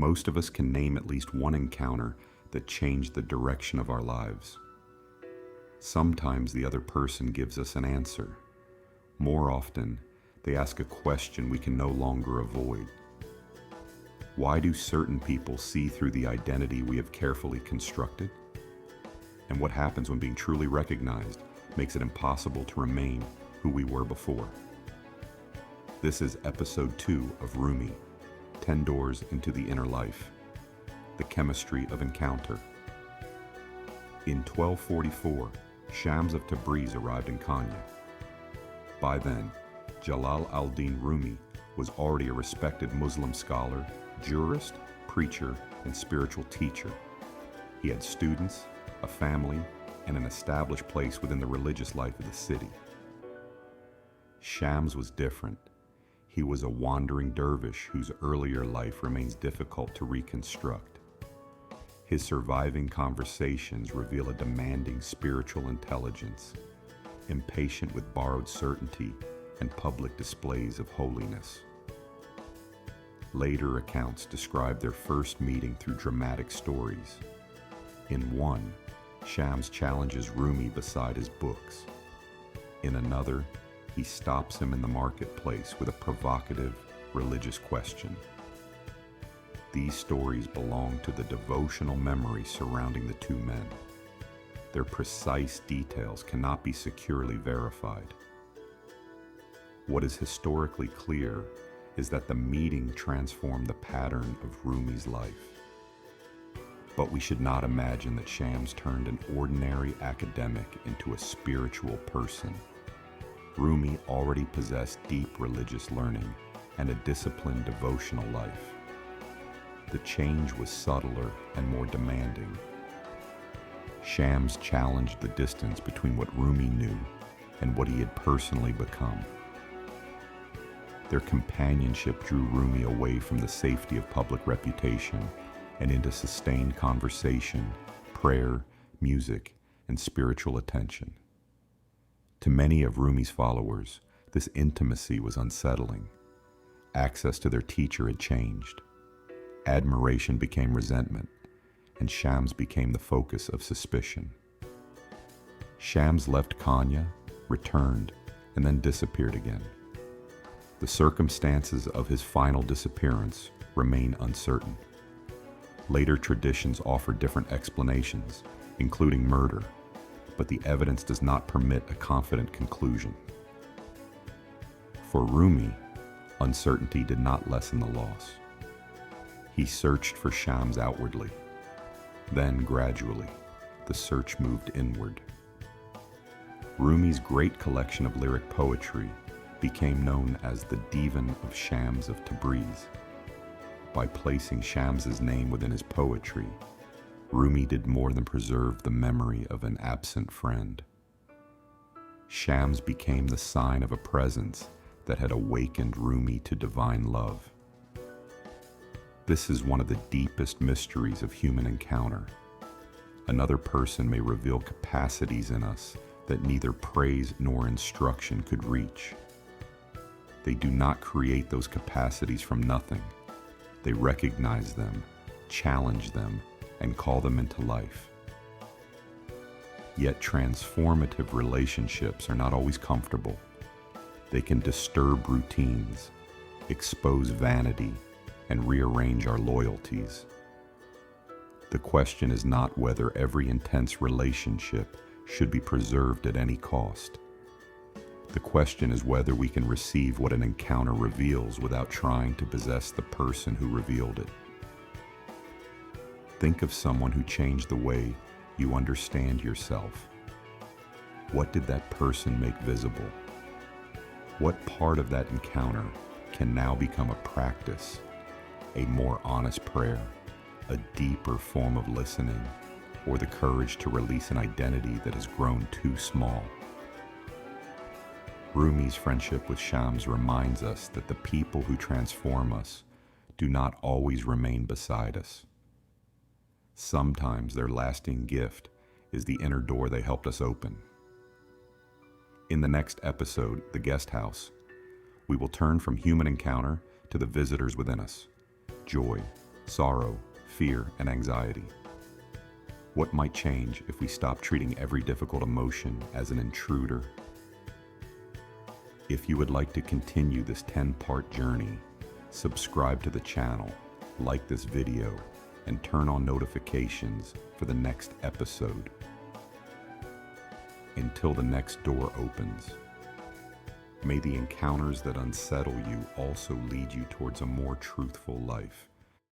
Most of us can name at least one encounter that changed the direction of our lives. Sometimes the other person gives us an answer. More often, they ask a question we can no longer avoid. Why do certain people see through the identity we have carefully constructed? And what happens when being truly recognized makes it impossible to remain who we were before? This is episode 2 of Rumi, 10 Doors into the Inner Life, the Chemistry of Encounter. In 1244, Shams of Tabriz arrived in Konya. By then, Jalal al-Din Rumi was already a respected Muslim scholar, jurist, preacher, and spiritual teacher. He had students, a family, and an established place within the religious life of the city. Shams was different. He was a wandering dervish whose earlier life remains difficult to reconstruct. His surviving conversations reveal a demanding spiritual intelligence, impatient with borrowed certainty and public displays of holiness. Later accounts describe their first meeting through dramatic stories. In one, Shams challenges Rumi beside his books. In another, he stops him in the marketplace with a provocative religious question. These stories belong to the devotional memory surrounding the two men. Their precise details cannot be securely verified. What is historically clear is that the meeting transformed the pattern of Rumi's life. But we should not imagine that Shams turned an ordinary academic into a spiritual person. Rumi already possessed deep religious learning and a disciplined devotional life. The change was subtler and more demanding. Shams challenged the distance between what Rumi knew and what he had personally become. Their companionship drew Rumi away from the safety of public reputation and into sustained conversation, prayer, music, and spiritual attention. To many of Rumi's followers, this intimacy was unsettling. Access to their teacher had changed. Admiration became resentment, and Shams became the focus of suspicion. Shams left Konya, returned, and then disappeared again. The circumstances of his final disappearance remain uncertain. Later traditions offer different explanations, including murder, but the evidence does not permit a confident conclusion. For Rumi, uncertainty did not lessen the loss. He searched for Shams outwardly. Then, gradually, the search moved inward. Rumi's great collection of lyric poetry became known as the Divan of Shams of Tabriz. By placing Shams's name within his poetry, Rumi did more than preserve the memory of an absent friend. Shams became the sign of a presence that had awakened Rumi to divine love. This is one of the deepest mysteries of human encounter. Another person may reveal capacities in us that neither praise nor instruction could reach. They do not create those capacities from nothing. They recognize them, challenge them, and call them into life. Yet transformative relationships are not always comfortable. They can disturb routines, expose vanity, and rearrange our loyalties. The question is not whether every intense relationship should be preserved at any cost. The question is whether we can receive what an encounter reveals without trying to possess the person who revealed it. Think of someone who changed the way you understand yourself. What did that person make visible? What part of that encounter can now become a practice, a more honest prayer, a deeper form of listening, or the courage to release an identity that has grown too small? Rumi's friendship with Shams reminds us that the people who transform us do not always remain beside us. Sometimes their lasting gift is the inner door they helped us open. In the next episode, The Guest House, we will turn from human encounter to the visitors within us: joy, sorrow, fear, and anxiety. What might change if we stop treating every difficult emotion as an intruder? If you would like to continue this 10-part journey, subscribe to the channel, like this video, and turn on notifications for the next episode. Until the next door opens, may the encounters that unsettle you also lead you towards a more truthful life.